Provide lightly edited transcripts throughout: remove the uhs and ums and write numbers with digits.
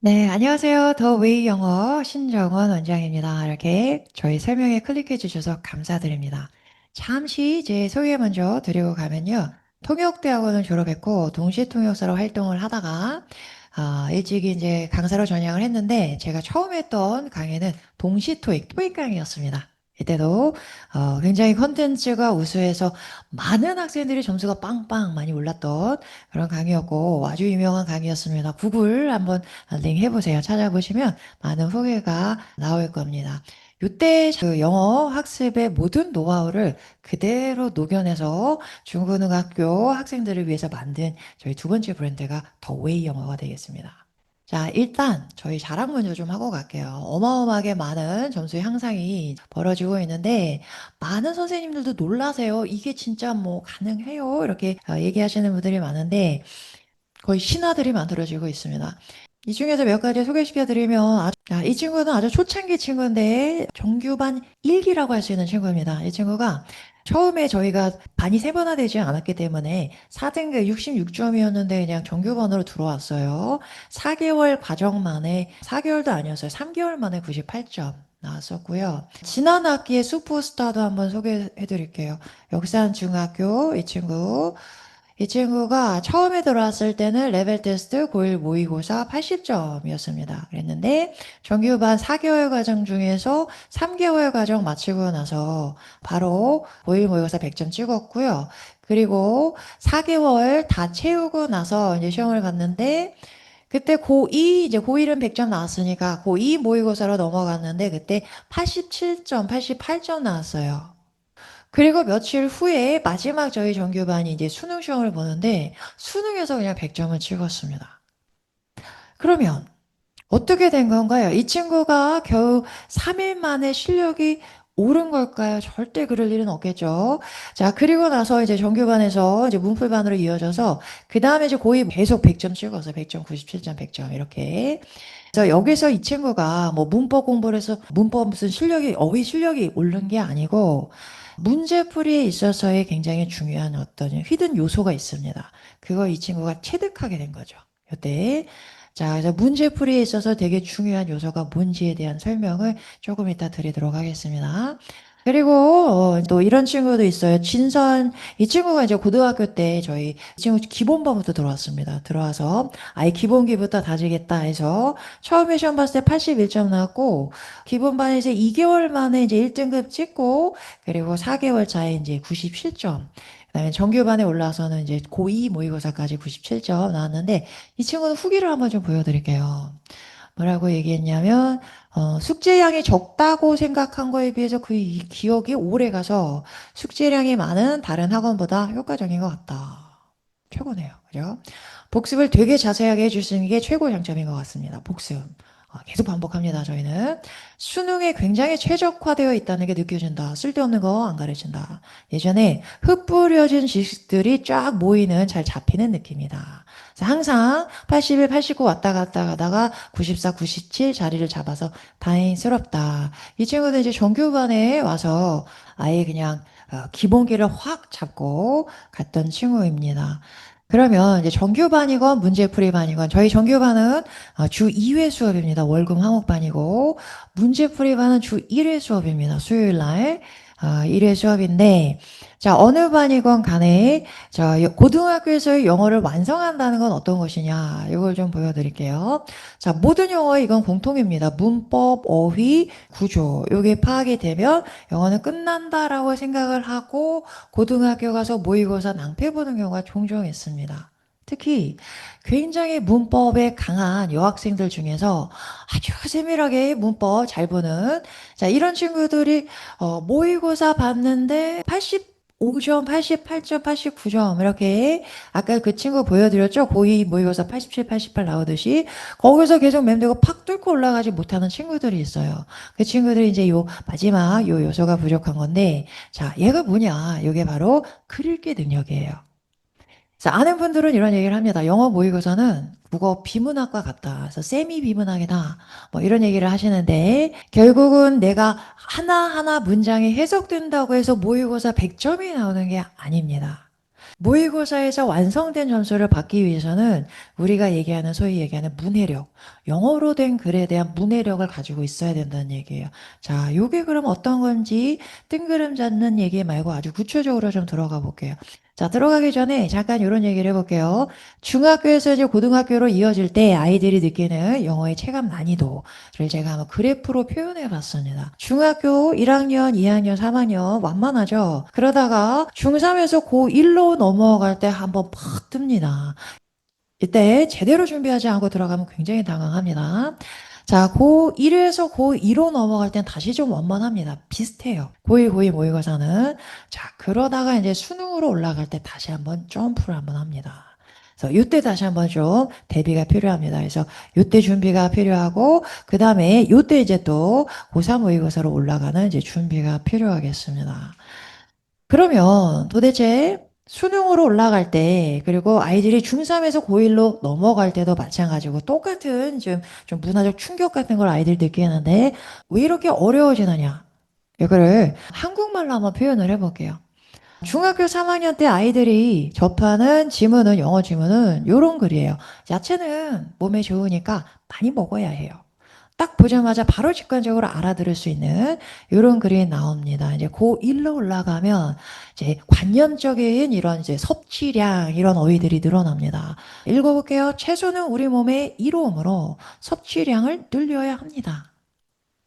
네, 안녕하세요. 더 웨이 영어 신정원 원장입니다. 이렇게 저희 설명에 클릭해 주셔서 감사드립니다. 잠시 제 소개 먼저 드리고 가면요. 통역대학원을 졸업했고 동시통역사로 활동을 하다가 일찍이 이제 강사로 전향을 했는데 제가 처음 했던 강의는 토익 강의였습니다. 이때도 굉장히 컨텐츠가 우수해서 많은 학생들이 점수가 빵빵 많이 올랐던 그런 강의였고 아주 유명한 강의였습니다. 구글 한번 링 해보세요. 찾아보시면 많은 후기가 나올 겁니다. 이때 그 영어 학습의 모든 노하우를 그대로 녹여내서 중고등학교 학생들을 위해서 만든 저희 두 번째 브랜드가 더 웨이 영어가 되겠습니다. 자, 일단 저희 자랑 먼저 좀 하고 갈게요. 어마어마하게 많은 점수 향상이 벌어지고 있는데 많은 선생님들도 놀라세요. 이게 진짜 뭐 가능해요? 이렇게 얘기하시는 분들이 많은데 거의 신화들이 만들어지고 있습니다. 이 중에서 몇 가지 소개시켜 드리면 이 친구는 아주 초창기 친구인데 정규반 1기라고 할 수 있는 친구입니다. 이 친구가 처음에 저희가 반이 세분화되지 않았기 때문에 4등급 66점이었는데 그냥 정규반으로 들어왔어요. 4개월 과정 만에 4개월도 아니었어요. 3개월 만에 98점. 나왔었고요. 지난 학기의 슈퍼스타도 한번 소개해 드릴게요. 역산중학교 이 친구가 처음에 들어왔을 때는 레벨 테스트 고1 모의고사 80점이었습니다. 그랬는데 정규반 4개월 과정 중에서 3개월 과정 마치고 나서 바로 고1 모의고사 100점 찍었고요. 그리고 4개월 다 채우고 나서 이제 시험을 봤는데 그때 고2 이제 고1은 100점 나왔으니까 고2 모의고사로 넘어갔는데 그때 87점, 88점 나왔어요. 그리고 며칠 후에 마지막 저희 정규반이 이제 수능 시험을 보는데 수능에서 그냥 100점을 찍었습니다. 그러면 어떻게 된 건가요? 이 친구가 겨우 3일 만에 실력이 오른 걸까요? 절대 그럴 일은 없겠죠. 자, 그리고 나서 이제 정규반에서 이제 문풀반으로 이어져서 그 다음에 이제 고이 계속 100점 찍었어요. 100점, 97점, 100점 이렇게. 그래서 여기서 이 친구가 뭐 문법 공부를 해서 문법 무슨 실력이 어휘 실력이 오른 게 아니고 문제풀이에 있어서의 굉장히 중요한 어떤 히든 요소가 있습니다. 그거 이 친구가 체득하게 된 거죠. 이때 자, 그래서 문제풀이에 있어서 되게 중요한 요소가 뭔지에 대한 설명을 조금 이따 드리도록 하겠습니다. 그리고 또 이런 친구도 있어요. 이 친구가 이제 고등학교 때 저희 이 친구 기본반부터 들어왔습니다. 들어와서 아예 기본기부터 다지겠다 해서 처음에 시험 봤을 때 81점 나왔고 기본반에서 2개월 만에 이제 1등급 찍고 그리고 4개월 차에 이제 97점. 그다음에 정규반에 올라와서는 이제 고2 모의고사까지 97점 나왔는데 이 친구는 후기를 한번 좀 보여드릴게요. 뭐라고 얘기했냐면 숙제량이 적다고 생각한 거에 비해서 그 기억이 오래 가서 숙제량이 많은 다른 학원보다 효과적인 것 같다. 최고네요. 그죠? 복습을 되게 자세하게 해줄 수 있는 게 최고 장점인 것 같습니다. 복습. 계속 반복합니다, 저희는. 수능에 굉장히 최적화되어 있다는 게 느껴진다. 쓸데없는 거 안 가르친다. 예전에 흩뿌려진 지식들이 쫙 모이는 잘 잡히는 느낌이다. 그래서 항상 81, 89 왔다 갔다 가다가 94, 97 자리를 잡아서 다행스럽다. 이 친구는 이제 정규반에 와서 아예 그냥 기본기를 확 잡고 갔던 친구입니다. 그러면 이제 정규반이건 문제풀이반이건 저희 정규반은 주 2회 수업입니다. 월금 화목반이고 문제풀이반은 주 1회 수업입니다. 수요일 날 1회 수업인데 자 어느 반이건 간에 자 고등학교에서의 영어를 완성한다는 건 어떤 것이냐 이걸 좀 보여드릴게요. 자 모든 영어 이건 공통입니다. 문법, 어휘, 구조 이게 파악이 되면 영어는 끝난다라고 생각을 하고 고등학교 가서 모의고사 낭패 보는 경우가 종종 있습니다. 특히 굉장히 문법에 강한 여학생들 중에서 아주 세밀하게 문법 잘 보는 자 이런 친구들이 모의고사 봤는데 85점, 88점, 89점 이렇게 아까 그 친구 보여드렸죠? 고2 모의고사 87, 88 나오듯이 거기서 계속 맴돌고 팍 뚫고 올라가지 못하는 친구들이 있어요. 그 친구들이 이제 요 마지막 요 요소가 부족한 건데 자 얘가 뭐냐? 이게 바로 글읽기 능력이에요. 그래서 아는 분들은 이런 얘기를 합니다. 영어 모의고사는 국어 비문학과 같다. 그래서 세미 비문학이다. 뭐 이런 얘기를 하시는데 결국은 내가 하나하나 문장이 해석된다고 해서 모의고사 100점이 나오는 게 아닙니다. 모의고사에서 완성된 점수를 받기 위해서는 우리가 얘기하는 소위 얘기하는 문해력, 영어로 된 글에 대한 문해력을 가지고 있어야 된다는 얘기예요. 자, 요게 그럼 어떤 건지 뜬구름 잡는 얘기 말고 아주 구체적으로 좀 들어가 볼게요. 자, 들어가기 전에 잠깐 이런 얘기를 해볼게요. 중학교에서 이제 고등학교로 이어질 때 아이들이 느끼는 영어의 체감 난이도를 제가 한번 그래프로 표현해 봤습니다. 중학교 1학년, 2학년, 3학년 완만하죠? 그러다가 중3에서 고1로 넘어갈 때 한번 팍 뜹니다. 이때 제대로 준비하지 않고 들어가면 굉장히 당황합니다. 자, 고1에서 고2로 넘어갈 땐 다시 좀 원만합니다. 비슷해요. 고1, 고2 모의고사는. 자, 그러다가 이제 수능으로 올라갈 때 다시 한번 점프를 한번 합니다. 그래서 이때 다시 한번 좀 대비가 필요합니다. 그래서 이때 준비가 필요하고, 그 다음에 이때 이제 또 고3 모의고사로 올라가는 이제 준비가 필요하겠습니다. 그러면 도대체 수능으로 올라갈 때, 그리고 아이들이 중3에서 고1로 넘어갈 때도 마찬가지고 똑같은 좀 문화적 충격 같은 걸 아이들이 느끼는데 왜 이렇게 어려워지느냐? 이거를 한국말로 한번 표현을 해볼게요. 중학교 3학년 때 아이들이 접하는 지문은, 영어 지문은 요런 글이에요. 야채는 몸에 좋으니까 많이 먹어야 해요. 딱 보자마자 바로 직관적으로 알아들을 수 있는 이런 글이 나옵니다. 이제 고1로 올라가면 이제 관념적인 이런 이제 섭취량 이런 어휘들이 늘어납니다. 읽어볼게요. 채소는 우리 몸의 이로움으로 섭취량을 늘려야 합니다.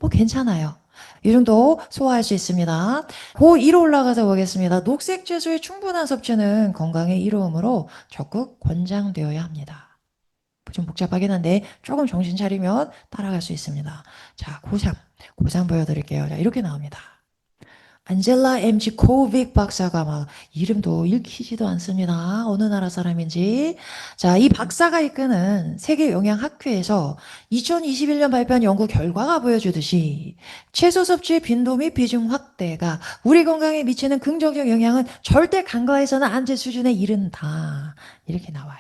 뭐 괜찮아요. 이 정도 소화할 수 있습니다. 고2로 올라가서 보겠습니다. 녹색 채소의 충분한 섭취는 건강의 이로움으로 적극 권장되어야 합니다. 좀 복잡하긴 한데 조금 정신 차리면 따라갈 수 있습니다. 자, 고3 보여드릴게요. 자, 이렇게 나옵니다. 안젤라 MG 코빅 박사가 막 이름도 읽히지도 않습니다. 어느 나라 사람인지. 자, 이 박사가 이끄는 세계영양학회에서 2021년 발표한 연구 결과가 보여주듯이 채소 섭취의 빈도 및 비중 확대가 우리 건강에 미치는 긍정적 영향은 절대 간과해서는 안 될 수준에 이른다. 이렇게 나와요.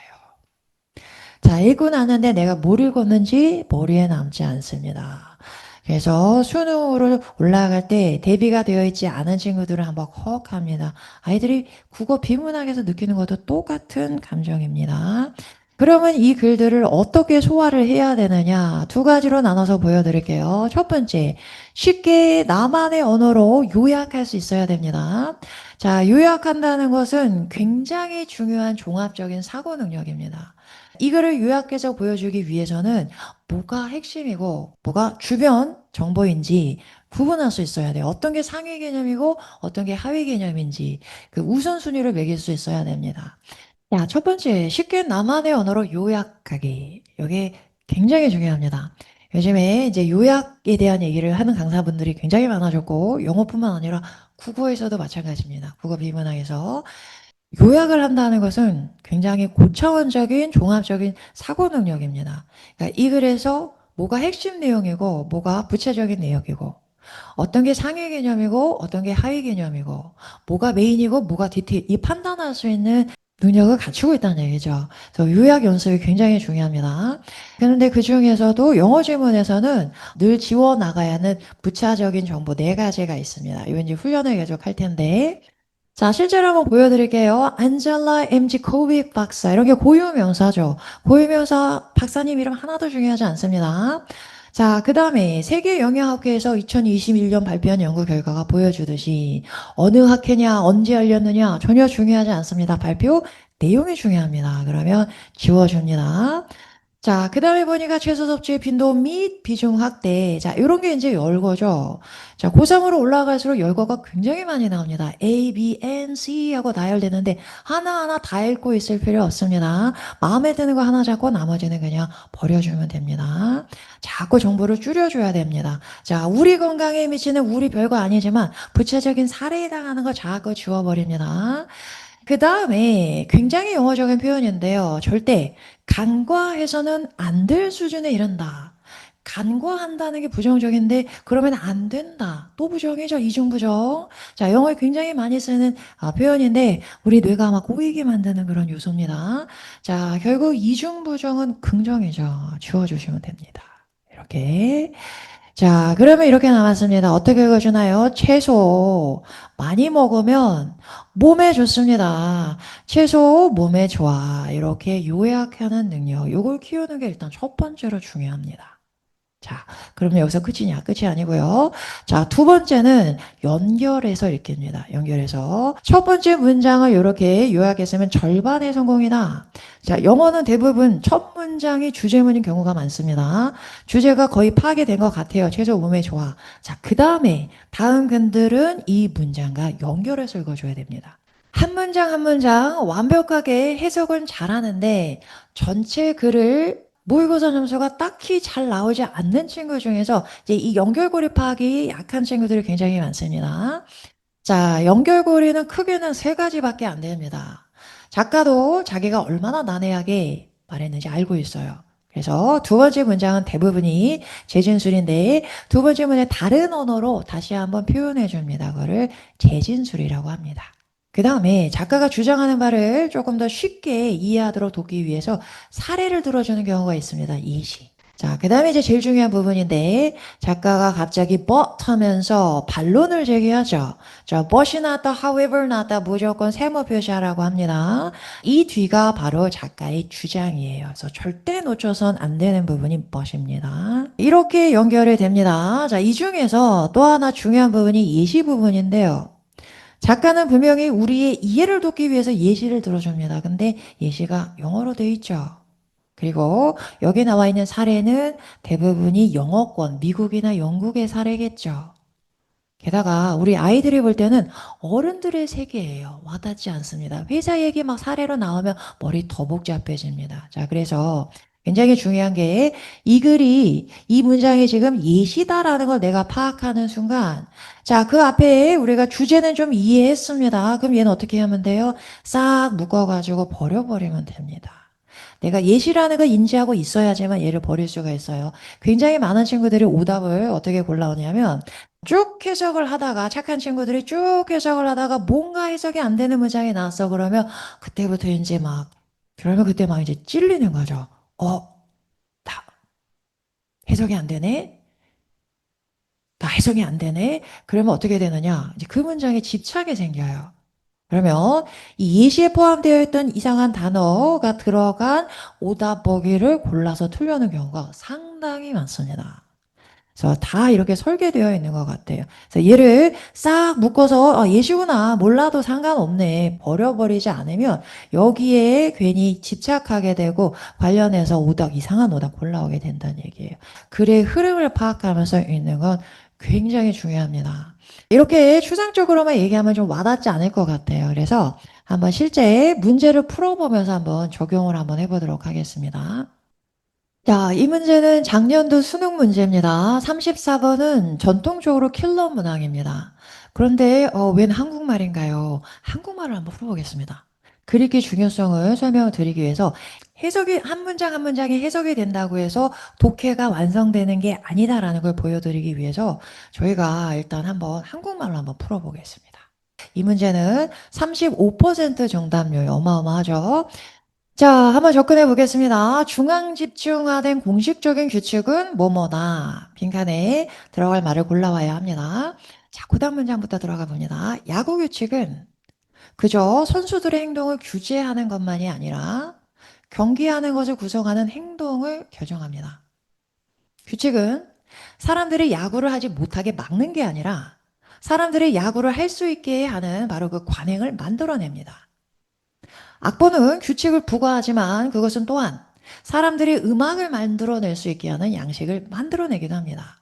자, 읽고 나는데 내가 뭘 읽었는지 머리에 남지 않습니다. 그래서 수능으로 올라갈 때 대비가 되어 있지 않은 친구들은 한번 헉합니다. 아이들이 국어 비문학에서 느끼는 것도 똑같은 감정입니다. 그러면 이 글들을 어떻게 소화를 해야 되느냐? 두 가지로 나눠서 보여드릴게요. 첫 번째, 쉽게 나만의 언어로 요약할 수 있어야 됩니다. 자, 요약한다는 것은 굉장히 중요한 종합적인 사고 능력입니다. 이거를 요약해서 보여주기 위해서는 뭐가 핵심이고 뭐가 주변 정보인지 구분할 수 있어야 돼요. 어떤 게 상위 개념이고 어떤 게 하위 개념인지 그 우선순위를 매길 수 있어야 됩니다. 자, 첫 번째, 쉽게 나만의 언어로 요약하기. 이게 굉장히 중요합니다. 요즘에 이제 요약에 대한 얘기를 하는 강사분들이 굉장히 많아졌고, 영어뿐만 아니라 국어에서도 마찬가지입니다. 국어 비문학에서. 요약을 한다는 것은 굉장히 고차원적인 종합적인 사고 능력입니다. 그러니까 이 글에서 뭐가 핵심 내용이고, 뭐가 부차적인 내용이고, 어떤 게 상위 개념이고, 어떤 게 하위 개념이고, 뭐가 메인이고, 뭐가 디테일, 이 판단할 수 있는 능력을 갖추고 있다는 얘기죠. 그래서 요약 연습이 굉장히 중요합니다. 그런데 그 중에서도 영어 질문에서는 늘 지워 나가야 하는 부차적인 정보 네 가지가 있습니다. 이건 이제 훈련을 계속 할 텐데, 자, 실제로 한번 보여드릴게요. 안젤라 MG 코빅 박사. 이런 게 고유명사죠. 고유명사 박사님 이름 하나도 중요하지 않습니다. 자, 그 다음에 세계영양학회에서 2021년 발표한 연구 결과가 보여주듯이 어느 학회냐, 언제 열렸느냐 전혀 중요하지 않습니다. 발표 내용이 중요합니다. 그러면 지워줍니다. 자, 그 다음에 보니까 최소 섭취의 빈도 및 비중 확대. 자, 이런 게 이제 열거죠. 자, 고3으로 올라갈수록 열거가 굉장히 많이 나옵니다. A, B, N, C 하고 나열되는데 하나하나 다 읽고 있을 필요 없습니다. 마음에 드는 거 하나 잡고 나머지는 그냥 버려주면 됩니다. 자꾸 정보를 줄여줘야 됩니다. 자, 우리 건강에 미치는 우리 별거 아니지만 부차적인 사례에 해당하는 거 자꾸 지워버립니다. 그 다음에 굉장히 영어적인 표현인데요. 절대 간과해서는 안 될 수준에 이른다. 간과한다는 게 부정적인데 그러면 안 된다. 또 부정이죠. 이중부정. 자, 영어에 굉장히 많이 쓰는 표현인데 우리 뇌가 막 꼬이게 만드는 그런 요소입니다. 자, 결국 이중부정은 긍정이죠. 지워주시면 됩니다. 이렇게. 자, 그러면 이렇게 남았습니다. 어떻게 읽어주나요? 채소 많이 먹으면 몸에 좋습니다. 채소 몸에 좋아. 이렇게 요약하는 능력. 요걸 키우는 게 일단 첫 번째로 중요합니다. 자, 그러면 여기서 끝이냐? 끝이 아니고요. 자, 두 번째는 연결해서 읽기입니다. 연결해서. 첫 번째 문장을 이렇게 요약했으면 절반의 성공이다. 자, 영어는 대부분 첫 문장이 주제문인 경우가 많습니다. 주제가 거의 파악이 된 것 같아요. 최소 몸에 좋아. 자, 그 다음에 다음 글들은 이 문장과 연결해서 읽어줘야 됩니다. 한 문장 한 문장 완벽하게 해석은 잘하는데 전체 글을 모의고사 점수가 딱히 잘 나오지 않는 친구 중에서 이제 이 연결고리 파악이 약한 친구들이 굉장히 많습니다. 자, 연결고리는 크게는 세 가지밖에 안 됩니다. 작가도 자기가 얼마나 난해하게 말했는지 알고 있어요. 그래서 두 번째 문장은 대부분이 재진술인데 두 번째 문제 다른 언어로 다시 한번 표현해 줍니다. 그거를 재진술이라고 합니다. 그 다음에 작가가 주장하는 바를 조금 더 쉽게 이해하도록 돕기 위해서 사례를 들어주는 경우가 있습니다. 예시. 자, 그 다음에 이제 제일 중요한 부분인데 작가가 갑자기 but 하면서 반론을 제기하죠. 자, but이 나왔다, however 나왔다 무조건 세모 표시하라고 합니다. 이 뒤가 바로 작가의 주장이에요. 그래서 절대 놓쳐선 안 되는 부분이 but입니다. 이렇게 연결이 됩니다. 자, 이 중에서 또 하나 중요한 부분이 예시 부분인데요. 작가는 분명히 우리의 이해를 돕기 위해서 예시를 들어줍니다. 근데 예시가 영어로 되어 있죠. 그리고 여기 나와 있는 사례는 대부분이 영어권, 미국이나 영국의 사례겠죠. 게다가 우리 아이들이 볼 때는 어른들의 세계예요. 와닿지 않습니다. 회사 얘기 막 사례로 나오면 머리 더 복잡해집니다. 자, 그래서 굉장히 중요한 게 이 글이 이 문장이 지금 예시다라는 걸 내가 파악하는 순간 자, 그 앞에 우리가 주제는 좀 이해했습니다. 그럼 얘는 어떻게 하면 돼요? 싹 묶어가지고 버려버리면 됩니다. 내가 예시라는 걸 인지하고 있어야지만 얘를 버릴 수가 있어요. 굉장히 많은 친구들이 오답을 어떻게 골라오냐면 쭉 해석을 하다가 착한 친구들이 쭉 해석을 하다가 뭔가 해석이 안 되는 문장이 나왔어. 그러면 그때부터 이제 막 그러면 그때 막 이제 찔리는 거죠. 나 해석이 안 되네. 나 해석이 안 되네. 그러면 어떻게 되느냐? 이제 그 문장에 집착이 생겨요. 그러면 이 예시에 포함되어 있던 이상한 단어가 들어간 오답 보기를 골라서 틀려는 경우가 상당히 많습니다. 그래서 다 이렇게 설계되어 있는 것 같아요. 그래서 얘를 싹 묶어서 예시구나 몰라도 상관없네 버려버리지 않으면 여기에 괜히 집착하게 되고 관련해서 오답 이상한 오답 골라오게 된다는 얘기예요. 글의 흐름을 파악하면서 읽는 건 굉장히 중요합니다. 이렇게 추상적으로만 얘기하면 좀 와닿지 않을 것 같아요. 그래서 한번 실제 문제를 풀어보면서 한번 적용을 한번 해보도록 하겠습니다. 자, 이 문제는 작년도 수능 문제입니다. 34번은 전통적으로 킬러 문항입니다. 그런데 웬 한국말인가요? 한국말을 한번 풀어보겠습니다. 글읽기 중요성을 설명을 드리기 위해서 해석이 한 문장 한 문장이 해석이 된다고 해서 독해가 완성되는 게 아니다라는 걸 보여드리기 위해서 저희가 일단 한번 한국말로 한번 풀어보겠습니다. 이 문제는 35% 정답률 어마어마하죠. 자, 한번 접근해 보겠습니다. 중앙 집중화된 공식적인 규칙은 뭐뭐다. 빈칸에 들어갈 말을 골라와야 합니다. 자, 그다음 문장부터 들어가 봅니다. 야구 규칙은 그저 선수들의 행동을 규제하는 것만이 아니라 경기하는 것을 구성하는 행동을 규정합니다. 규칙은 사람들이 야구를 하지 못하게 막는 게 아니라 사람들이 야구를 할 수 있게 하는 바로 그 관행을 만들어냅니다. 악보는 규칙을 부과하지만 그것은 또한 사람들이 음악을 만들어낼 수 있게 하는 양식을 만들어내기도 합니다.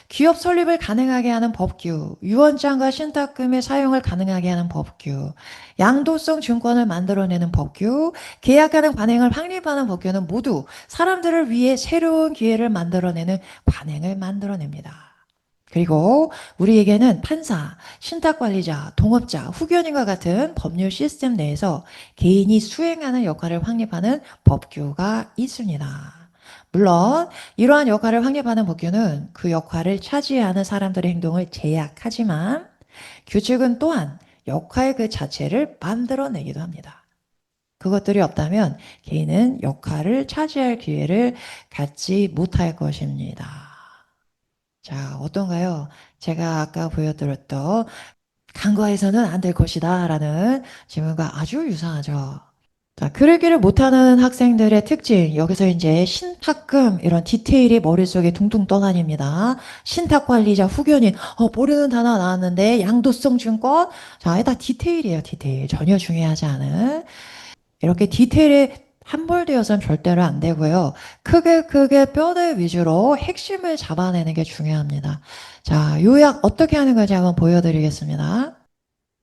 기업 설립을 가능하게 하는 법규, 유언장과 신탁금의 사용을 가능하게 하는 법규, 양도성 증권을 만들어내는 법규, 계약하는 관행을 확립하는 법규는 모두 사람들을 위해 새로운 기회를 만들어내는 관행을 만들어냅니다. 그리고 우리에게는 판사, 신탁관리자, 동업자, 후견인과 같은 법률 시스템 내에서 개인이 수행하는 역할을 확립하는 법규가 있습니다. 물론 이러한 역할을 확립하는 법규는 그 역할을 차지하는 사람들의 행동을 제약하지만 규칙은 또한 역할 그 자체를 만들어내기도 합니다. 그것들이 없다면 개인은 역할을 차지할 기회를 갖지 못할 것입니다. 자, 어떤가요? 제가 아까 보여드렸던 간과해서는 안 될 것이다 라는 질문과 아주 유사하죠. 자, 그러기를 못하는 학생들의 특징. 여기서 이제 신탁금, 이런 디테일이 머릿속에 둥둥 떠다닙니다. 신탁 관리자 후견인, 모르는 단어 나왔는데, 양도성 증권. 자, 다 디테일이에요, 디테일. 전혀 중요하지 않은. 이렇게 디테일에 함몰되어서는 절대로 안 되고요. 크게 크게 뼈대 위주로 핵심을 잡아내는 게 중요합니다. 자, 요약 어떻게 하는 건지 한번 보여드리겠습니다.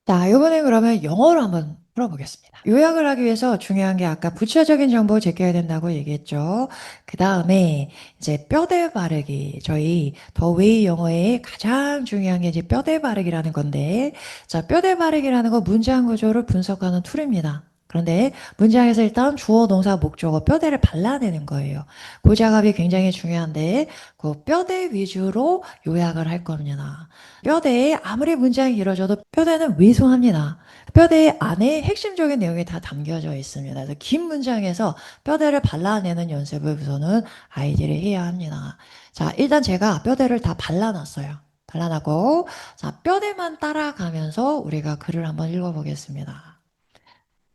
자, 이번에 그러면 영어로 한번 풀어보겠습니다. 요약을 하기 위해서 중요한 게 아까 구체적인 정보 제껴야 된다고 얘기했죠. 그 다음에 이제 뼈대 바르기. 저희 더 웨이 영어의 가장 중요한 게 이제 뼈대 바르기라는 건데, 자, 뼈대 바르기라는 건 문장 구조를 분석하는 툴입니다. 그런데 문장에서 일단 주어, 동사, 목적어, 뼈대를 발라내는 거예요. 그 작업이 굉장히 중요한데, 그 뼈대 위주로 요약을 할 겁니다. 뼈대에 아무리 문장이 길어져도 뼈대는 왜소합니다. 뼈대 안에 핵심적인 내용이 다 담겨져 있습니다. 그래서 긴 문장에서 뼈대를 발라내는 연습을 우선은 아이들이 해야 합니다. 자, 일단 제가 뼈대를 다 발라놨어요. 발라놨고, 자, 뼈대만 따라가면서 우리가 글을 한번 읽어보겠습니다.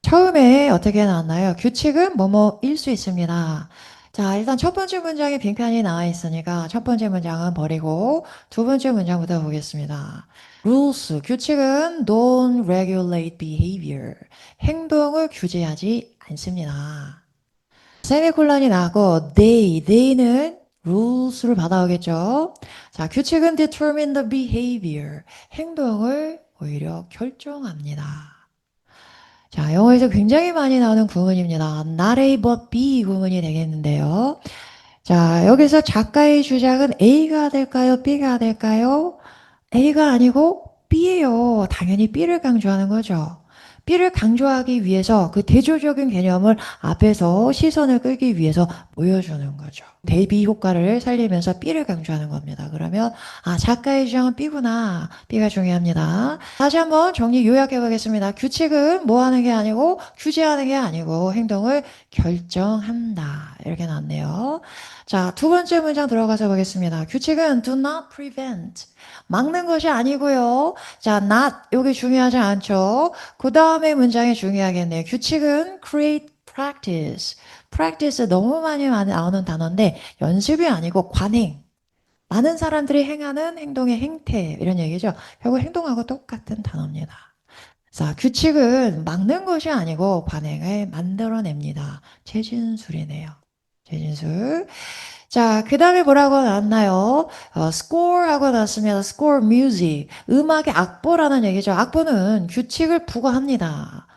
처음에 어떻게 나왔나요? 규칙은 뭐뭐일 수 있습니다. 자, 일단 첫 번째 문장에 빈칸이 나와 있으니까 첫 번째 문장은 버리고 두 번째 문장부터 보겠습니다. rules, 규칙은 don't regulate behavior. 행동을 규제하지 않습니다. 세미콜론이 나고 they는 rules를 받아오겠죠. 자, 규칙은 determine the behavior. 행동을 오히려 결정합니다. 자, 영어에서 굉장히 많이 나오는 구문입니다. not A but B 구문이 되겠는데요. 자, 여기서 작가의 주장은 A가 될까요? B가 될까요? A가 아니고 B예요. 당연히 B를 강조하는 거죠. B를 강조하기 위해서 그 대조적인 개념을 앞에서 시선을 끌기 위해서 보여주는 거죠. 대비 효과를 살리면서 B를 강조하는 겁니다. 그러면 작가의 주장은 B구나. B가 중요합니다. 다시 한번 정리 요약해 보겠습니다. 규칙은 뭐 하는 게 아니고 규제하는 게 아니고 행동을 결정한다. 이렇게 나왔네요. 자, 두 번째 문장 들어가서 보겠습니다. 규칙은 do not prevent. 막는 것이 아니고요. 자, not 여기 중요하지 않죠. 그 다음에 문장이 중요하겠네요. 규칙은 create practice. practice 너무 많이 나오는 단어인데 연습이 아니고 관행. 많은 사람들이 행하는 행동의 행태 이런 얘기죠. 결국 행동하고 똑같은 단어입니다. 자, 규칙은 막는 것이 아니고 관행을 만들어냅니다. 최진술이네요. 최진술. 자, 그 다음에 뭐라고 나왔나요? score 하고 나왔습니다. score music. 음악의 악보라는 얘기죠. 악보는 규칙을 부과합니다.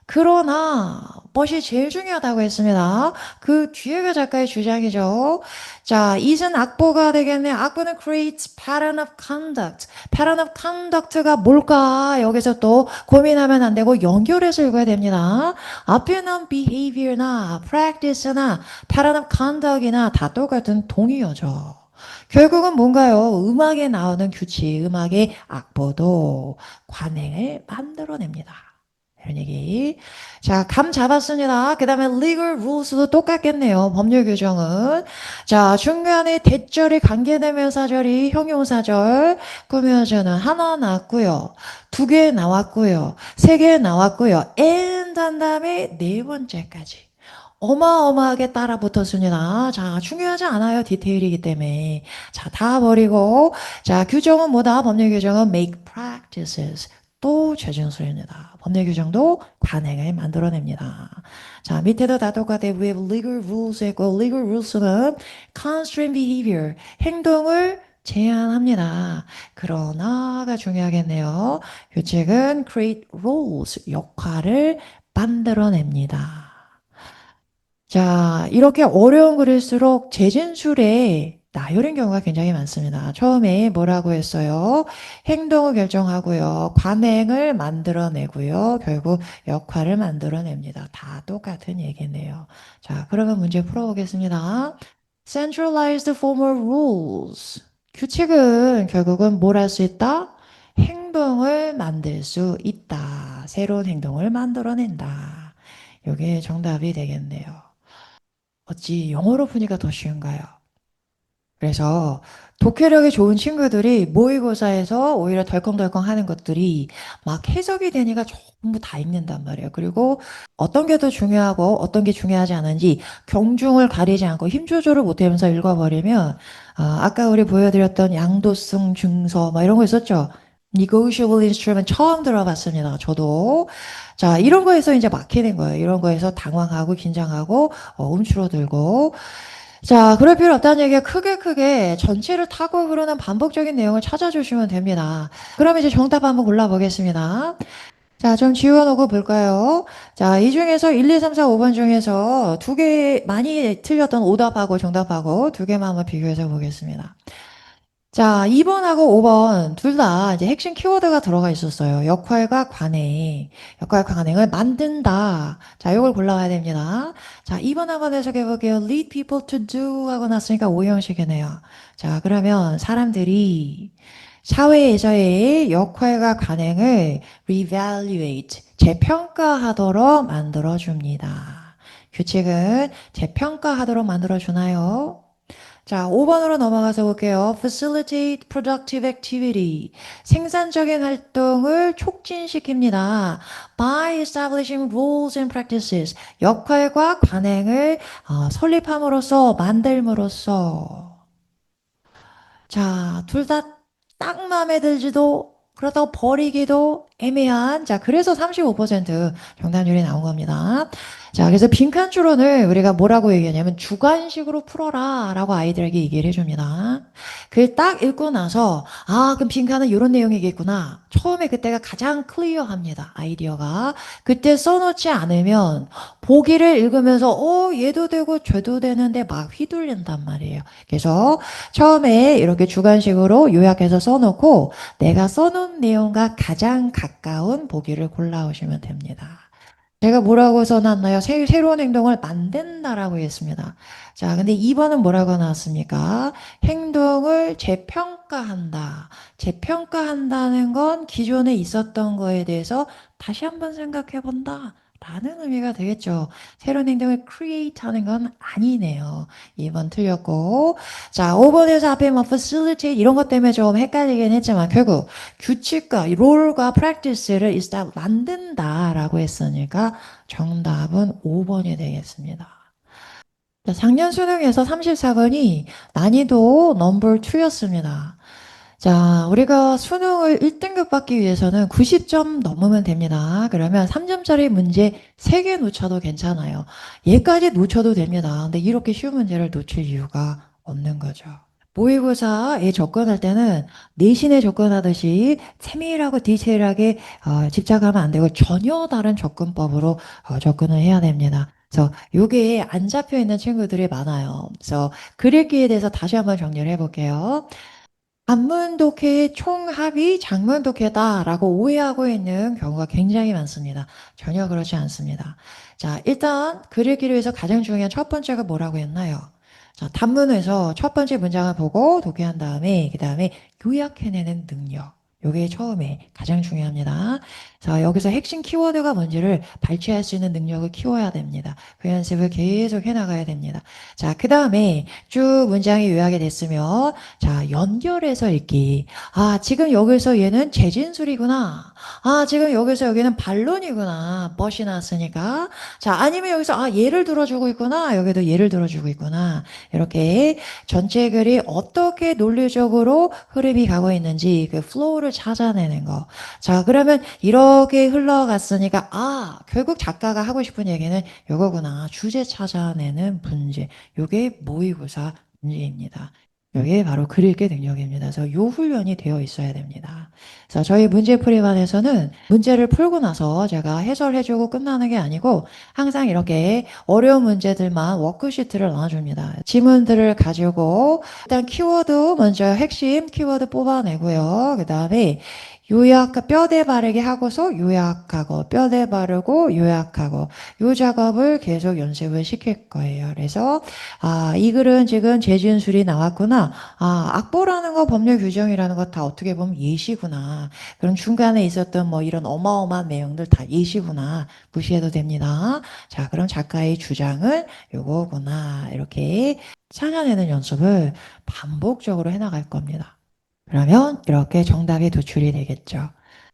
그러나 멋이 제일 중요하다고 했습니다. 그 뒤에가 작가의 주장이죠. 자, is은 악보가 되겠네. 악보는 creates pattern of conduct. pattern of conduct가 뭘까? 여기서 또 고민하면 안 되고 연결해서 읽어야 됩니다. 앞에 나온 behavior나 practice나 pattern of conduct이나 다 똑같은 동의어죠. 결국은 뭔가요? 음악에 나오는 규칙, 음악의 악보도 관행을 만들어냅니다. 이런 얘기. 자, 감 잡았습니다. 그 다음에 legal rules도 똑같겠네요. 법률 규정은. 자, 중간에 대절이 관계대명사절이 형용사절 꾸며주는 하나 나왔고요. 두 개 나왔고요. 세 개 나왔고요. and 한 다음에 네 번째까지. 어마어마하게 따라 붙었습니다. 자, 중요하지 않아요. 디테일이기 때문에. 자, 다 버리고. 자, 규정은 뭐다? 법률 규정은 make practices. 또 최준수입니다. 법률 규정도 관행을 만들어냅니다. 자, 밑에도 다 똑같아요. We have legal rules 했고, legal rules는 constrain behavior. 행동을 제한합니다. 그러나가 중요하겠네요. 규칙은 create roles. 역할을 만들어냅니다. 자, 이렇게 어려운 글일수록 재진술에 나열인 경우가 굉장히 많습니다. 처음에 뭐라고 했어요? 행동을 결정하고요. 관행을 만들어내고요. 결국 역할을 만들어냅니다. 다 똑같은 얘기네요. 자, 그러면 문제 풀어보겠습니다. Centralized formal rules. 규칙은 결국은 뭘 할 수 있다? 행동을 만들 수 있다. 새로운 행동을 만들어낸다. 이게 정답이 되겠네요. 어찌 영어로 푸니까 더 쉬운가요? 그래서 독해력이 좋은 친구들이 모의고사에서 오히려 덜컹덜컹 하는 것들이 막 해석이 되니까 전부 다 읽는단 말이에요. 그리고 어떤 게 더 중요하고 어떤 게 중요하지 않은지 경중을 가리지 않고 힘 조절을 못하면서 읽어버리면 아까 우리 보여드렸던 양도성 증서 막 이런 거 있었죠. negotiable instrument 처음 들어봤습니다. 저도. 자, 이런 거에서 이제 막히는 거예요. 이런 거에서 당황하고 긴장하고 움츠러들고 자, 그럴 필요 없다는 얘기가 크게 전체를 타고 흐르는 반복적인 내용을 찾아주시면 됩니다. 그럼 이제 정답 한번 골라보겠습니다. 자, 좀 지워놓고 볼까요? 자, 이 중에서 1, 2, 3, 4, 5번 중에서 두 개 많이 틀렸던 오답하고 정답하고 두 개만 한번 비교해서 보겠습니다. 자, 2번하고 5번 둘 다 이제 핵심 키워드가 들어가 있었어요. 역할과 관행. 역할과 관행을 만든다. 자, 이걸 골라와야 됩니다. 자, 2번 한번 해석해 볼게요. lead people to do 하고 났으니까 오형식이네요. 자, 그러면 사람들이 사회에서의 역할과 관행을 reevaluate, 재평가하도록 만들어줍니다. 규칙은 재평가하도록 만들어주나요? 자, 5번으로 넘어가서 볼게요. Facilitate productive activity. 생산적인 활동을 촉진시킵니다. By establishing rules and practices. 역할과 관행을 설립함으로써, 만들므로써. 자, 둘 다 딱 마음에 들지도 그렇다고 버리기도 애매한 자, 그래서 35% 정답률이 나온 겁니다. 자, 그래서 빈칸 추론을 우리가 뭐라고 얘기하냐면 주관식으로 풀어라 라고 아이들에게 얘기를 해줍니다. 그걸 딱 읽고 나서 그럼 빈칸은 이런 내용이겠구나. 처음에 그때가 가장 클리어합니다. 아이디어가. 그때 써놓지 않으면 보기를 읽으면서 얘도 되고 쟤도 되는데 막 휘둘린단 말이에요. 그래서 처음에 이렇게 주관식으로 요약해서 써놓고 내가 써놓은 내용과 가장 가까운 보기를 골라오시면 됩니다. 제가 뭐라고 써놨나요? 새로운 행동을 만든다라고 했습니다. 자, 근데 2번은 뭐라고 나왔습니까? 행동을 재평가한다. 재평가한다는 건 기존에 있었던 거에 대해서 다시 한번 생각해 본다. 라는 의미가 되겠죠. 새로운 행동을 create 하는 건 아니네요. 2번 틀렸고. 자, 5번에서 앞에 뭐 facilitate 이런 것 때문에 좀 헷갈리긴 했지만 결국 규칙과 롤과 practice를 만든다라고 했으니까 정답은 5번이 되겠습니다. 자, 작년 수능에서 34번이 난이도 넘버 2였습니다. 자, 우리가 수능을 1등급 받기 위해서는 90점 넘으면 됩니다. 그러면 3점짜리 문제 3개 놓쳐도 괜찮아요. 얘까지 놓쳐도 됩니다. 근데 이렇게 쉬운 문제를 놓칠 이유가 없는 거죠. 모의고사에 접근할 때는 내신에 접근하듯이 세밀하고 디테일하게 집착하면 안 되고 전혀 다른 접근법으로 접근을 해야 됩니다. 그래서 요게 안 잡혀 있는 친구들이 많아요. 그래서 글읽기에 대해서 다시 한번 정리를 해볼게요. 단문 독해의 총합이 장문 독해다라고 오해하고 있는 경우가 굉장히 많습니다. 전혀 그렇지 않습니다. 자, 일단 글 읽기를 위해서 가장 중요한 첫 번째가 뭐라고 했나요? 자, 단문에서 첫 번째 문장을 보고 독해한 다음에 그 다음에 요약해내는 능력. 요게 처음에 가장 중요합니다. 자, 여기서 핵심 키워드가 뭔지를 발췌할 수 있는 능력을 키워야 됩니다. 그 연습을 계속 해나가야 됩니다. 자, 그 다음에 쭉 문장이 요약이 됐으면 자, 연결해서 읽기. 지금 여기서 얘는 재진술이구나. 지금 여기서 여기는 반론이구나. 멋이 나왔으니까. 자, 아니면 여기서 예를 들어주고 있구나. 여기도 예를 들어주고 있구나. 이렇게 전체 글이 어떻게 논리적으로 흐름이 가고 있는지 그 플로우를 찾아내는 거. 자, 그러면 이렇게 흘러갔으니까 결국 작가가 하고 싶은 얘기는 요거구나. 주제 찾아내는 문제. 요게 모의고사 문제입니다. 이게 바로 글 읽기 능력입니다. 그래서 요 훈련이 되어 있어야 됩니다. 그래서 저희 문제풀이반에서는 문제를 풀고 나서 제가 해설해주고 끝나는 게 아니고 항상 이렇게 어려운 문제들만 워크시트를 나눠줍니다. 지문들을 가지고 일단 키워드 먼저 핵심 키워드 뽑아내고요. 그 다음에 뼈대 바르게 하고서 요약하고, 뼈대 바르고, 요약하고, 요 작업을 계속 연습을 시킬 거예요. 그래서, 이 글은 지금 재진술이 나왔구나. 악보라는 거, 법률 규정이라는 거 다 어떻게 보면 예시구나. 그럼 중간에 있었던 뭐 이런 어마어마한 내용들 다 예시구나. 무시해도 됩니다. 자, 그럼 작가의 주장은 요거구나. 이렇게 찾아내는 연습을 반복적으로 해나갈 겁니다. 그러면 이렇게 정답이 도출이 되겠죠.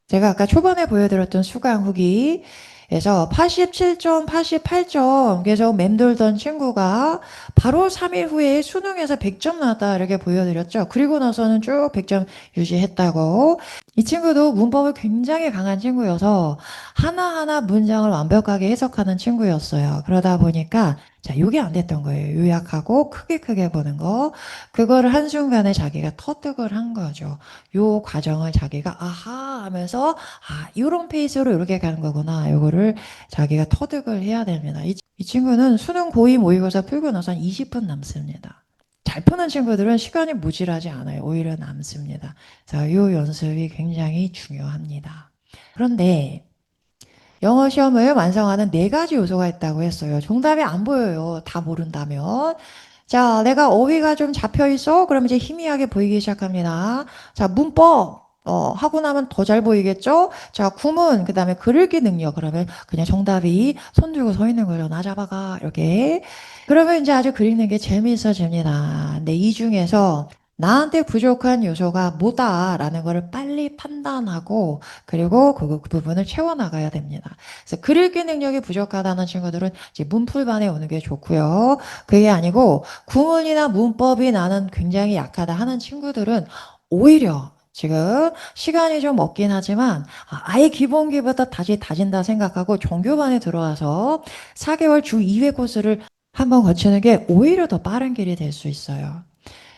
제가 아까 초반에 보여드렸던 수강 후기에서 87점, 88점 계속 맴돌던 친구가 바로 3일 후에 수능에서 100점 나왔다 이렇게 보여드렸죠. 그리고 나서는 쭉 100점 유지했다고. 이 친구도 문법을 굉장히 강한 친구여서 하나하나 문장을 완벽하게 해석하는 친구였어요. 그러다 보니까 자, 요게 안 됐던 거예요. 요약하고 크게 보는 거. 그거를 한순간에 자기가 터득을 한 거죠. 요 과정을 자기가 아하 하면서 요런 페이스로 이렇게 가는 거구나. 요거를 자기가 터득을 해야 됩니다. 이 친구는 수능 고2 모의고사 풀고 나서 한 20분 남습니다. 잘 푸는 친구들은 시간이 모자라지 않아요. 오히려 남습니다. 자, 요 연습이 굉장히 중요합니다. 그런데 영어 시험을 완성하는 네 가지 요소가 있다고 했어요. 정답이 안 보여요. 다 모른다면. 자, 내가 어휘가 좀 잡혀 있어? 그럼 이제 희미하게 보이기 시작합니다. 자, 문법. 하고 나면 더 잘 보이겠죠? 자, 구문, 그 다음에 글읽기 능력. 그러면 그냥 정답이 손 들고 서 있는 거죠. 나 잡아가. 이렇게. 그러면 이제 아주 글 읽는 게 재미있어집니다. 근데 이 중에서 나한테 부족한 요소가 뭐다라는 거를 빨리 판단하고 그리고 그 부분을 채워나가야 됩니다. 그래서 글 읽기 능력이 부족하다는 친구들은 이제 문풀반에 오는 게 좋고요. 그게 아니고 구문이나 문법이 나는 굉장히 약하다 하는 친구들은 오히려 지금 시간이 좀 없긴 하지만 아예 기본기부터 다시 다진다 생각하고 정교반에 들어와서 4개월 주 2회 코스를 한번 거치는 게 오히려 더 빠른 길이 될 수 있어요.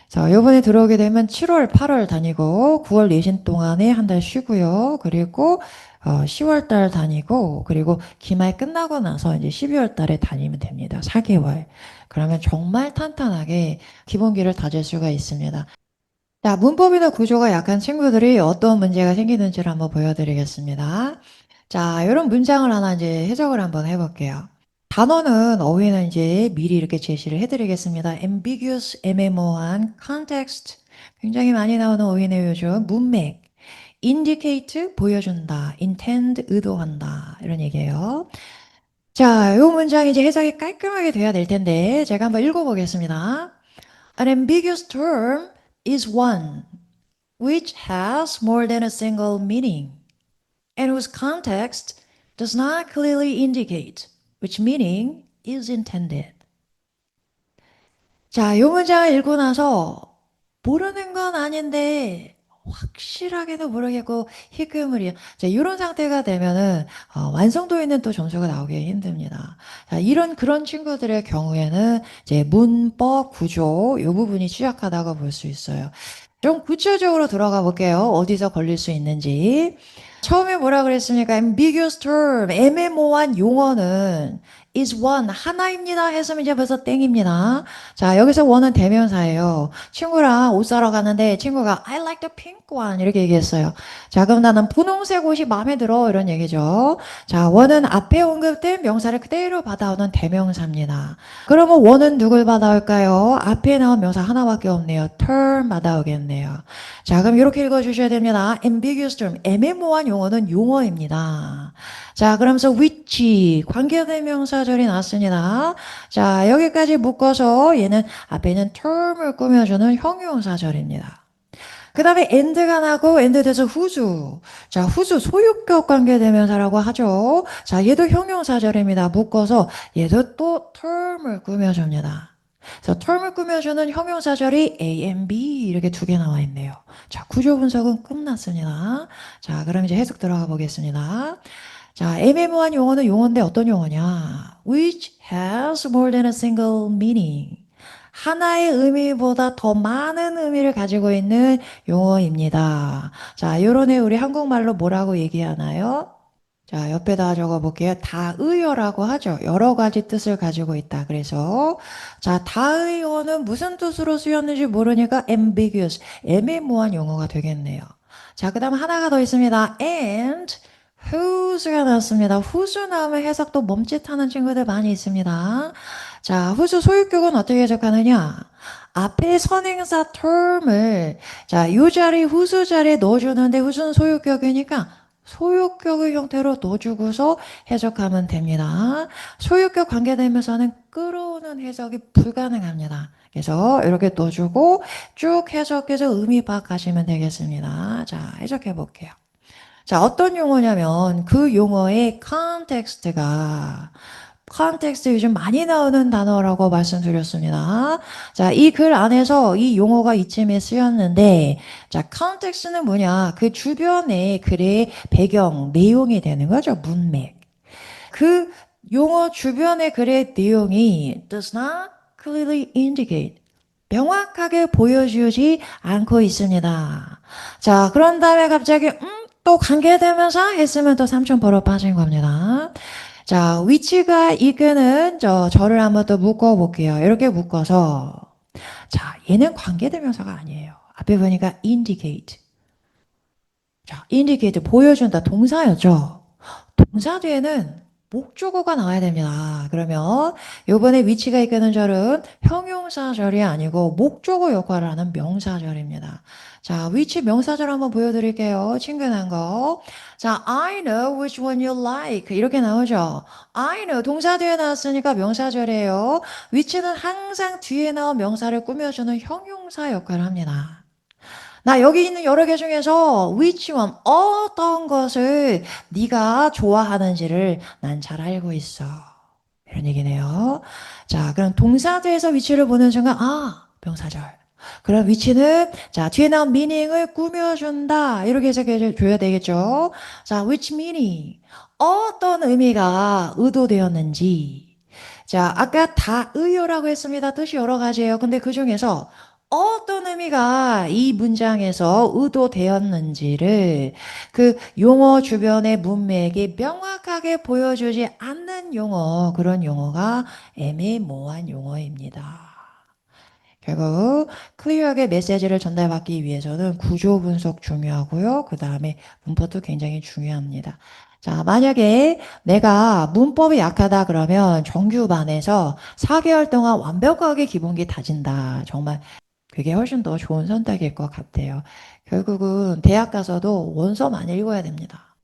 자, 요번에 들어오게 되면 7월, 8월 다니고 9월 내신 동안에 한 달 쉬고요. 그리고 10월 달 다니고 그리고 기말 끝나고 나서 이제 12월 달에 다니면 됩니다. 4개월. 그러면 정말 탄탄하게 기본기를 다질 수가 있습니다. 자, 문법이나 구조가 약한 친구들이 어떤 문제가 생기는지를 한번 보여드리겠습니다. 자, 이런 문장을 하나 이제 해석을 한번 해볼게요. 단어는 어휘는 이제 미리 이렇게 제시를 해드리겠습니다. ambiguous, 애매모호한, context, 굉장히 많이 나오는 어휘네요, 요즘. 문맥, indicate, 보여준다, intend, 의도한다, 이런 얘기예요. 자, 이 문장 이제 해석이 깔끔하게 돼야 될 텐데, 제가 한번 읽어보겠습니다. An ambiguous term is one which has more than a single meaning and whose context does not clearly indicate which meaning is intended. 자, 요 문장을 읽고 나서 모르는 건 아닌데 확실하게도 모르겠고 희끄무리야. 자, 이런 상태가 되면은 완성도 있는 또 점수가 나오기 힘듭니다. 자, 그런 친구들의 경우에는 이제 문법 구조 요 부분이 취약하다고 볼 수 있어요. 좀 구체적으로 들어가 볼게요. 어디서 걸릴 수 있는지. 처음에 뭐라 그랬습니까? ambiguous term, 애매모호한 용어는 is one, 하나입니다. 했으면 이제 벌써 땡입니다. 자, 여기서 one은 대명사예요. 친구랑 옷 사러 갔는데 친구가 I like the pink one 이렇게 얘기했어요. 자, 그럼 나는 분홍색 옷이 마음에 들어 이런 얘기죠. 자, one은 앞에 언급된 명사를 그대로 받아오는 대명사입니다. 그러면 one은 누굴 받아올까요? 앞에 나온 명사 하나밖에 없네요. term 받아오겠네요. 자, 그럼 이렇게 읽어주셔야 됩니다. ambiguous term, 애매모호한 용어는 용어입니다. 자, 그러면서 which, 관계대명사절이 나왔습니다. 자, 여기까지 묶어서 얘는 앞에는 term을 꾸며주는 형용사절입니다. 그 다음에 and가 나고 and 돼서 whose. 자, whose 소유격 관계대명사라고 하죠. 자, 얘도 형용사절입니다. 묶어서 얘도 또 term을 꾸며줍니다. 그래서 term을 꾸며주는 형용사절이 A and B 이렇게 두 개 나와 있네요. 자, 구조 분석은 끝났습니다. 자, 그럼 이제 해석 들어가 보겠습니다. 자, 애매모호한 용어는 용어인데 어떤 용어냐? Which has more than a single meaning. 하나의 의미보다 더 많은 의미를 가지고 있는 용어입니다. 자, 요런 애 우리 한국말로 뭐라고 얘기하나요? 자, 옆에다 적어 볼게요. 다의어라고 하죠. 여러 가지 뜻을 가지고 있다. 그래서 자, 다의어는 무슨 뜻으로 쓰였는지 모르니까 ambiguous, 애매모호한 용어가 되겠네요. 자, 그 다음 하나가 더 있습니다. and whose가 나왔습니다. whose 나오면 해석도 멈칫하는 친구들 많이 있습니다. 자, whose 소유격은 어떻게 해석하느냐? 앞에 선행사 term을 자, 이 자리 whose 자리에 넣어주는데 whose는 소유격이니까 소유격의 형태로 넣어주고서 해석하면 됩니다. 소유격 관계되면서는 끌어오는 해석이 불가능합니다. 그래서 이렇게 넣어주고 쭉 해석해서 의미 파악하시면 되겠습니다. 자, 해석해 볼게요. 자, 어떤 용어냐면 그 용어의 컨텍스트 요즘 많이 나오는 단어라고 말씀드렸습니다. 자, 이 글 안에서 이 용어가 이쯤에 쓰였는데, 자, 컨텍스트는 뭐냐? 그 주변의 글의 배경, 내용이 되는 거죠. 문맥. 그 용어 주변의 글의 내용이 does not clearly indicate. 명확하게 보여주지 않고 있습니다. 자, 그런 다음에 갑자기, 또 관계되면서 했으면 또 3,000% 빠진 겁니다. 자, 위치가 이끄는 저를 한번 또 묶어볼게요. 이렇게 묶어서. 자, 얘는 관계대명사가 아니에요. 앞에 보니까 indicate. 자, indicate 보여준다 동사였죠. 동사 뒤에는 목적어가 나와야 됩니다. 그러면 요번에 위치가 이끄는 절은 형용사절이 아니고 목적어 역할을 하는 명사절입니다. 자, 위치 명사절 한번 보여드릴게요. 친근한 거. 자, I know which one you like. 이렇게 나오죠. I know 동사 뒤에 나왔으니까 명사절이에요. 위치는 항상 뒤에 나온 명사를 꾸며주는 형용사 역할을 합니다. 나 여기 있는 여러 개 중에서 which one, 어떤 것을 네가 좋아하는지를 난 잘 알고 있어. 이런 얘기네요. 자, 그럼 동사대에서 위치를 보는 순간, 아, 명사절. 그럼 위치는, 자, 뒤에 나온 meaning을 꾸며준다. 이렇게 해석해 줘야 되겠죠. 자, which meaning. 어떤 의미가 의도되었는지. 자, 아까 다 의요라고 했습니다. 뜻이 여러 가지예요. 근데 그 중에서 어떤 의미가 이 문장에서 의도되었는지를 그 용어 주변의 문맥이 명확하게 보여주지 않는 용어, 그런 용어가 애매모호한 용어입니다. 결국 클리어하게 메시지를 전달받기 위해서는 구조 분석 중요하고요. 그 다음에 문법도 굉장히 중요합니다. 자, 만약에 내가 문법이 약하다 그러면 정규반에서 4개월 동안 완벽하게 기본기 다진다. 정말 그게 훨씬 더 좋은 선택일 것 같아요. 결국은 대학 가서도 원서 많이 읽어야 됩니다.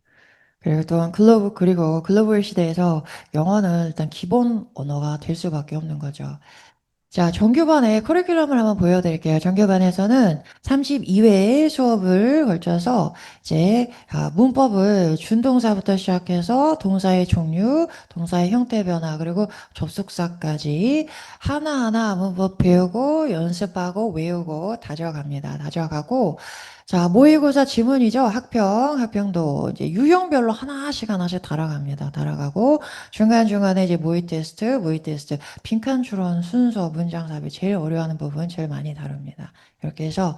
그리고 또한 그리고 글로벌 시대에서 영어는 일단 기본 언어가 될 수밖에 없는 거죠. 자, 정규반의 커리큘럼을 한번 보여드릴게요. 정규반에서는 32회의 수업을 걸쳐서 이제 문법을 준동사부터 시작해서 동사의 종류, 동사의 형태 변화, 그리고 접속사까지 하나하나 문법 배우고 연습하고 외우고 다져갑니다. 다져가고 자, 모의고사 지문이죠. 학평도 이제 유형별로 하나씩 달아갑니다. 달아가고 중간중간에 이제 모의 테스트, 빈칸 추론 순서, 문장삽입 제일 어려워하는 부분 제일 많이 다룹니다. 이렇게 해서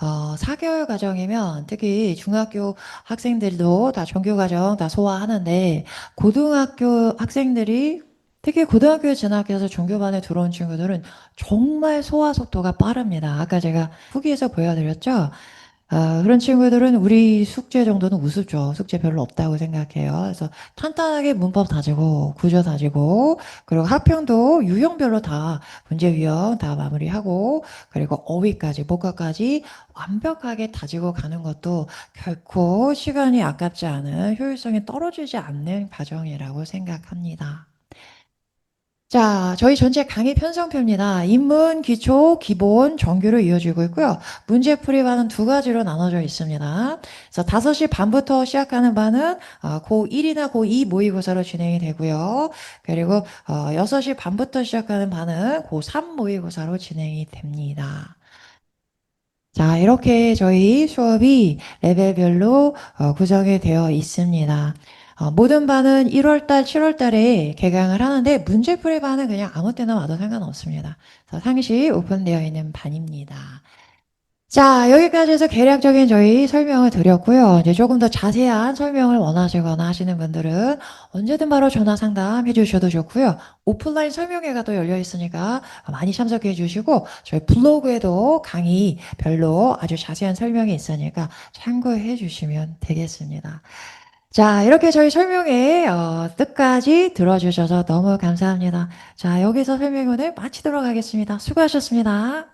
4개월 과정이면 특히 중학교 학생들도 다 정규과정 다 소화하는데 고등학교 학생들이 특히 고등학교 진학해서 종교반에 들어온 친구들은 정말 소화 속도가 빠릅니다. 아까 제가 후기에서 보여드렸죠? 그런 친구들은 우리 숙제 정도는 우습죠. 숙제 별로 없다고 생각해요. 그래서 탄탄하게 문법 다지고, 구조 다지고, 그리고 학평도 유형별로 다 문제 유형 다 마무리하고, 그리고 어휘까지, 목화까지 완벽하게 다지고 가는 것도 결코 시간이 아깝지 않은 효율성이 떨어지지 않는 과정이라고 생각합니다. 자, 저희 전체 강의 편성표입니다. 입문, 기초, 기본, 정규로 이어지고 있고요. 문제풀이반은 두 가지로 나눠져 있습니다. 그래서 5시 반부터 시작하는 반은 고1이나 고2 모의고사로 진행이 되고요. 그리고 6시 반부터 시작하는 반은 고3 모의고사로 진행이 됩니다. 자, 이렇게 저희 수업이 레벨별로 구성이 되어 있습니다. 모든 반은 1월달, 7월달에 개강을 하는데 문제풀이 반은 그냥 아무 때나 와도 상관없습니다. 그래서 상시 오픈되어 있는 반입니다. 자, 여기까지 해서 개략적인 저희 설명을 드렸고요. 이제 조금 더 자세한 설명을 원하시거나 하시는 분들은 언제든 바로 전화 상담해 주셔도 좋고요. 오프라인 설명회가 또 열려 있으니까 많이 참석해 주시고, 저희 블로그에도 강의 별로 아주 자세한 설명이 있으니까 참고해 주시면 되겠습니다. 자, 이렇게 저희 설명회 끝까지 들어주셔서 너무 감사합니다. 자, 여기서 설명회를 마치도록 하겠습니다. 수고하셨습니다.